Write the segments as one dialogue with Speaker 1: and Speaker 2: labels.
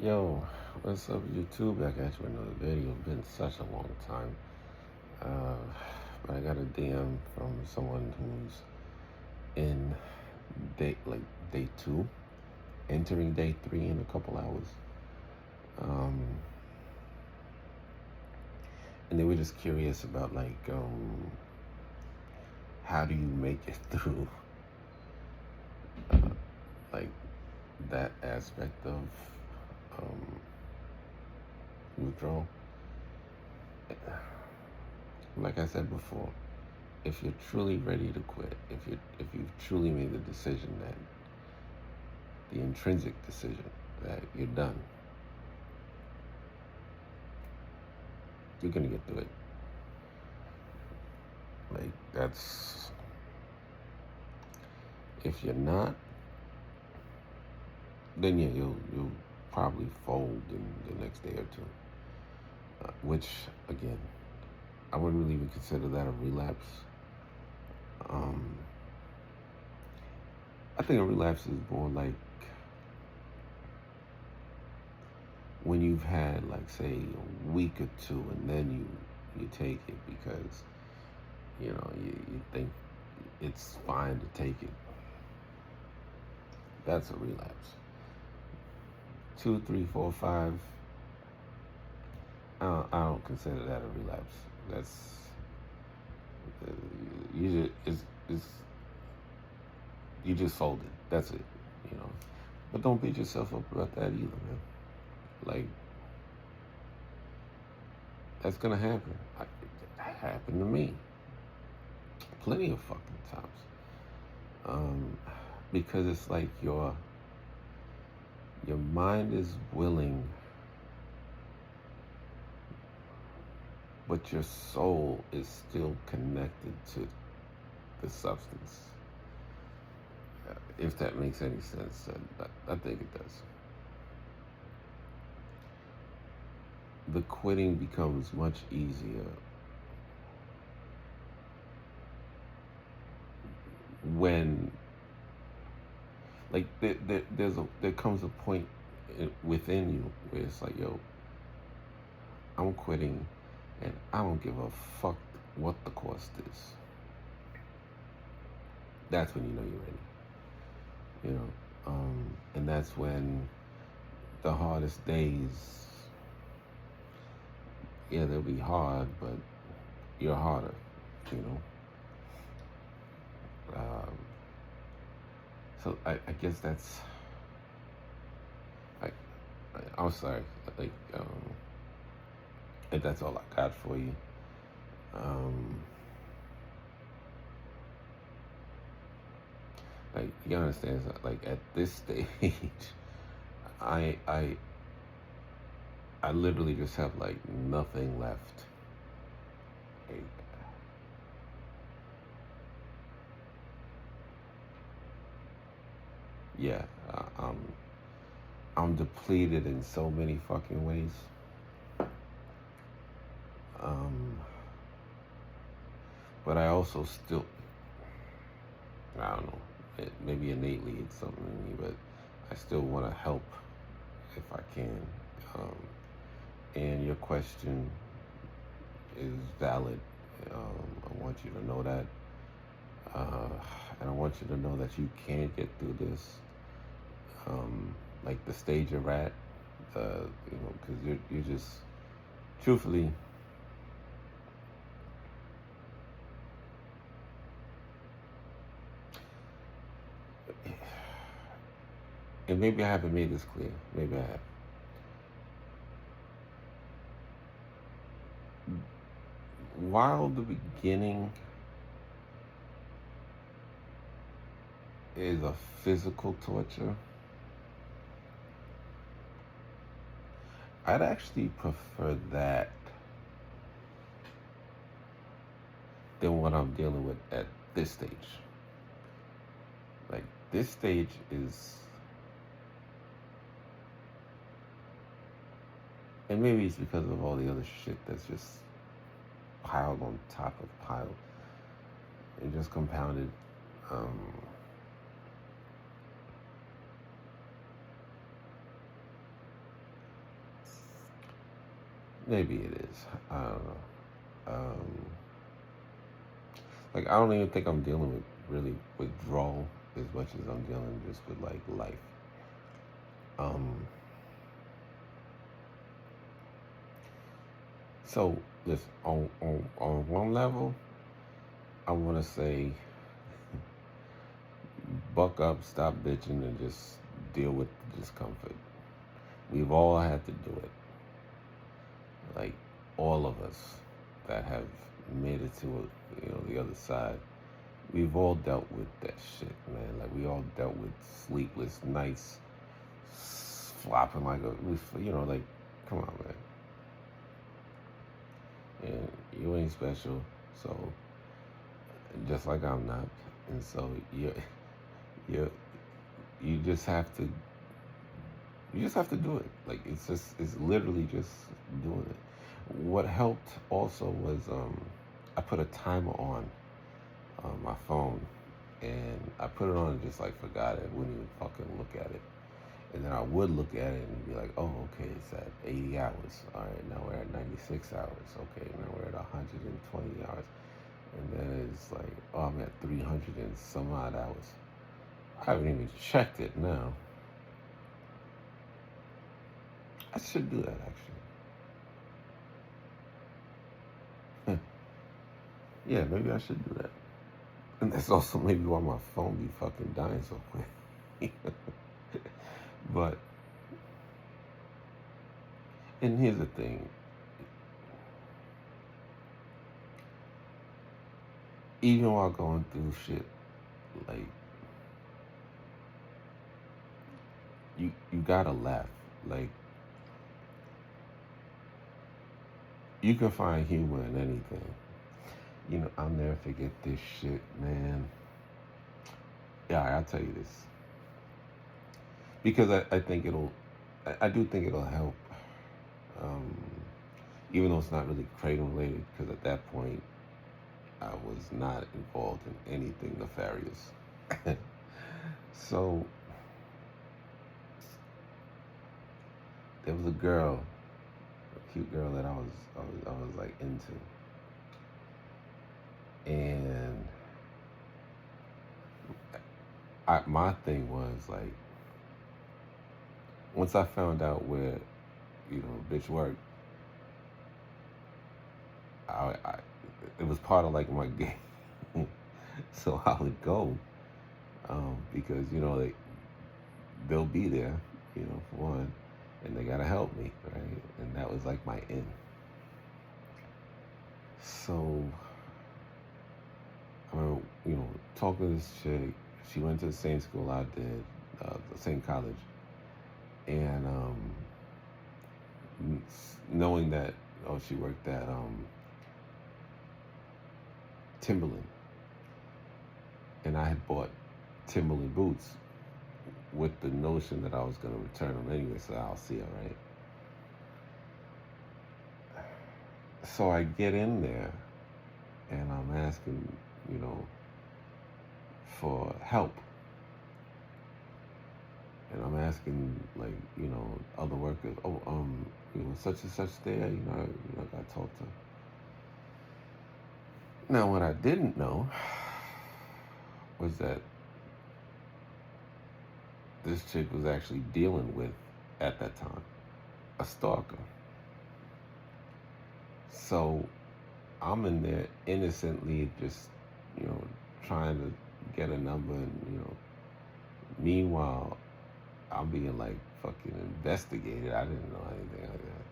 Speaker 1: Yo, what's up, YouTube? Back at you with another video. It's been such a long time. Uh, but I got a DM from someone who's in day two, entering day three in a couple hours. Um, and they were just curious about how do you make it through uh, like that aspect of um, withdrawal. Like I said before, if you're truly ready to quit, if you've truly made the decision, that the intrinsic decision that you're done, you're gonna get through it. Like that's if you're not, then yeah, you'll probably fold in the next day or two. Which again, I wouldn't really even consider that a relapse. Um, I think a relapse is more like when you've had, like, say, a week or two, and then you take it because you think it's fine to take it. That's a relapse. 2, 3, 4, 5. I don't consider that a relapse. That's you just you just folded. That's it. You know. But don't beat yourself up about that either, man. Like, that's gonna happen. That happened to me plenty of fucking times. Because it's like your mind is willing, but your soul is still connected to the substance. If that makes any sense, I think it does. The quitting becomes much easier when, like, there comes a point within you where it's like, yo, I'm quitting, and I don't give a fuck what the cost is. That's when you know you're ready. And that's when the hardest days, yeah, they'll be hard, but you're harder, you know. So I guess that's, I, I'm sorry, like, if that's all I got for you. Like, you understand, like, at this stage, I I I literally just have like nothing left. Like, yeah, I'm depleted in so many fucking ways. Um, but I also still, I don't know, maybe innately it's something in me, but I still want to help if I can. And your question is valid. I want you to know that. And I want you to know that you can get through this. Like the stage you're at, because you're just, truthfully, and maybe I haven't made this clear. Maybe I have. While the beginning is a physical torture, I'd actually prefer that than what I'm dealing with at this stage. Like, this stage is, and maybe it's because of all the other shit that's just piled on top of pile and just compounded. Um, maybe it is. I don't know. Um, like, I don't even think I'm dealing with really withdrawal as much as I'm dealing just with like life. Um, so this on one level, I want to say, buck up, stop bitching, and just deal with the discomfort. We've all had to do it. Like, all of us that have made it to the other side. We've all dealt with that shit, man. Like, we all dealt with sleepless nights, flopping like like, come on, man. And you ain't special, so just like I'm not, and so you you just have to do it. Like, it's literally just doing it. What helped also was I put a timer on my phone, and I put it on and just like forgot it. Wouldn't even fucking look at it. And then I would look at it and be like, oh, okay, it's at 80 hours. All right, now we're at 96 hours. Okay, now we're at 120 hours. And then it's like, oh, I'm at 300 and some odd hours. I haven't even checked it now. I should do that, actually. Yeah, maybe I should do that. And that's also maybe why my phone be fucking dying so quick. But, and here's the thing. Even while going through shit, like, you gotta laugh. Like, you can find humor in anything. I'll never forget this shit, man. Yeah, I'll tell you this. Because I think I do think it'll help. Um, Even though it's not really Kratom related, because at that point, I was not involved in anything nefarious. So, there was a girl, a cute girl that I was like into. And my thing was like, once I found out where, bitch worked, I it was part of like my game. So I would go, because they'll be there, for one, and they gotta help me, right? And that was like my end. So I remember, talking to this chick. She went to the same school I did, the same college, and knowing that, she worked at Timberland, and I had bought Timberland boots with the notion that I was going to return them anyway, so I'll see her, right? So I get in there, and I'm asking, for help. And I'm asking, like, other workers, oh, such and such there, I got to talk to. Now, what I didn't know was that this chick was actually dealing with, at that time, a stalker. So I'm in there innocently just, trying to get a number, and, meanwhile, I'm being like fucking investigated. I didn't know anything like that.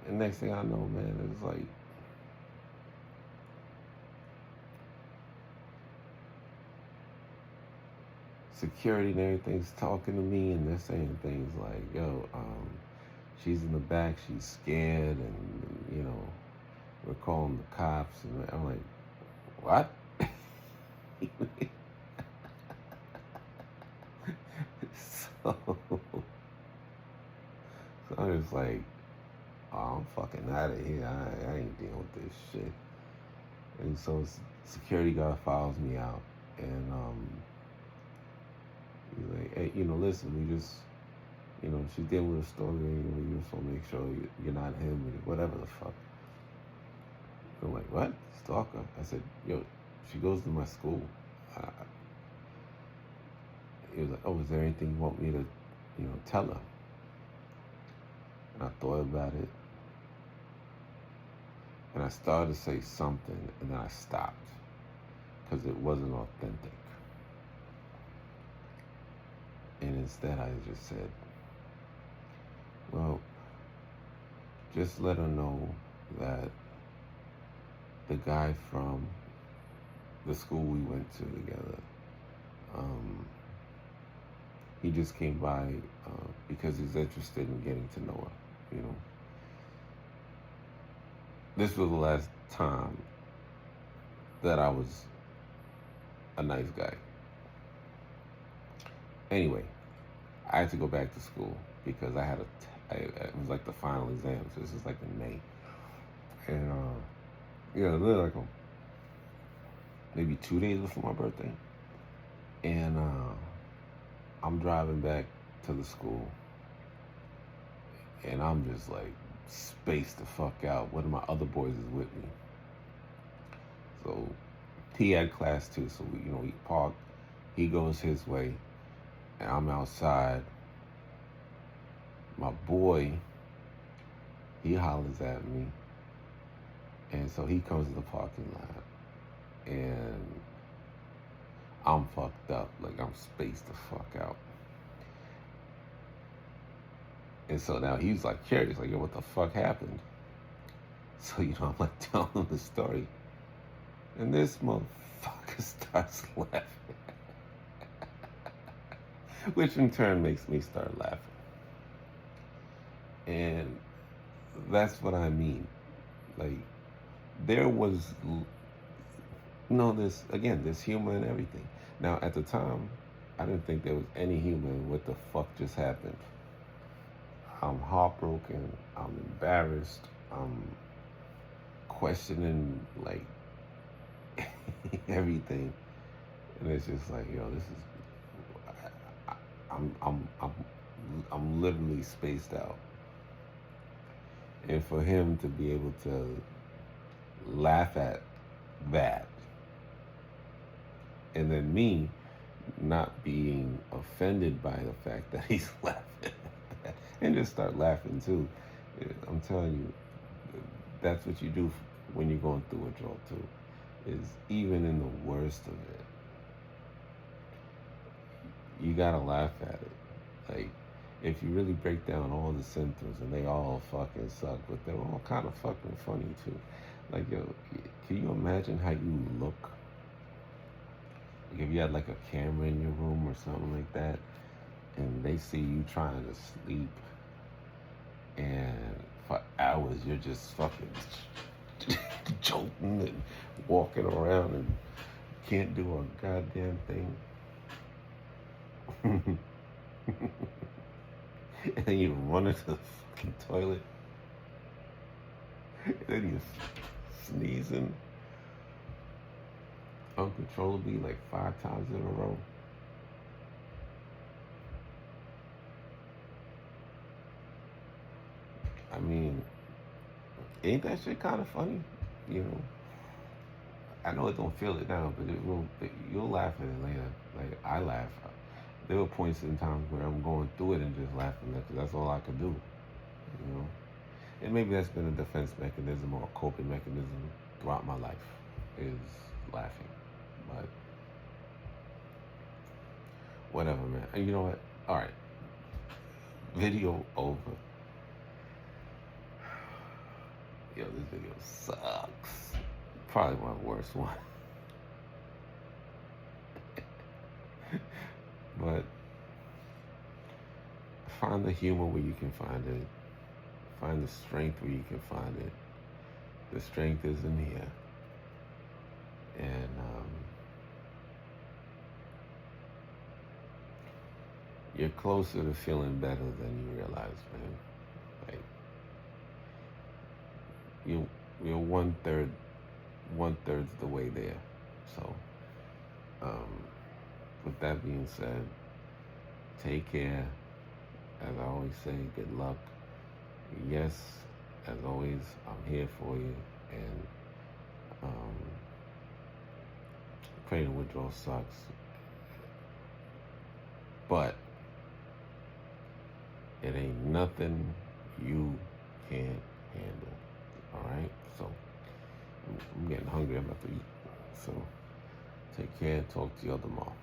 Speaker 1: And next thing I know, man, it was like, security and everything's talking to me, and they're saying things like, yo, she's in the back, she's scared, and, we're calling the cops. And I'm like, what? so, so I was like, oh, I'm fucking out of here. I ain't dealing with this shit. And so security guard follows me out, and he's like, hey, listen, she's dealing with a story, you just want to make sure you're not him, or whatever the fuck. I'm like, what? Stalker? I said, yo, she goes to my school. Uh, he was like, oh, is there anything you want me to, tell her? And I thought about it, and I started to say something, and then I stopped because it wasn't authentic. And instead, I just said, well, just let her know that the guy from the school we went to together, he just came by because he's interested in getting to know her. This was the last time that I was a nice guy. Anyway, I had to go back to school because I had it was like the final exam, so this is like in May. And, literally like maybe 2 days before my birthday. And I'm driving back to the school, and I'm just like spaced the fuck out. One of my other boys is with me. So he had class too, so we parked. He goes his way, and I'm outside. My boy, he hollers at me, and so he comes to the parking lot, and I'm fucked up, like I'm spaced the fuck out. And so now he's like curious, like, yo, what the fuck happened? So, I'm like telling him the story. And this motherfucker starts laughing. Which in turn makes me start laughing. And that's what I mean. Like, there was, there's humor in everything. Now, at the time, I didn't think there was any humor in what the fuck just happened. I'm heartbroken. I'm embarrassed. I'm questioning, like, everything. And it's just like, yo, this is, I'm literally spaced out. And for him to be able to laugh at that, and then me not being offended by the fact that he's laughing at that, and just start laughing too. I'm telling you, that's what you do when you're going through withdrawal too. Is even in the worst of it, you gotta laugh at it. Like, if you really break down all the symptoms, and they all fucking suck, but they're all kind of fucking funny too. Like, yo, can you imagine how you look? Like, if you had like a camera in your room or something like that, and they see you trying to sleep, and for hours you're just fucking jolting and walking around and can't do a goddamn thing. And then you run into the fucking toilet, and then you're sneezing uncontrollably like 5 times in a row. I mean, ain't that shit kind of funny? I know it don't feel it now, but you'll laugh at it later. Like, I laugh. There were points in times where I'm going through it and just laughing because that's all I could do. And maybe that's been a defense mechanism or a coping mechanism throughout my life, is laughing. But whatever, man. And you know what? All right. Video over. Yo, this video sucks. Probably my worst one. But find the humor where you can find it. Find the strength where you can find it. The strength is in here. And you're closer to feeling better than you realize, man. Like, you're one-third's the way there. So, with that being said, take care. as I always say, good luck. Yes, as always, I'm here for you. And Kratom Withdrawal sucks. But it ain't nothing you can't handle. Alright? So, I'm getting hungry. I'm about to eat. So, take care. Talk to you all tomorrow.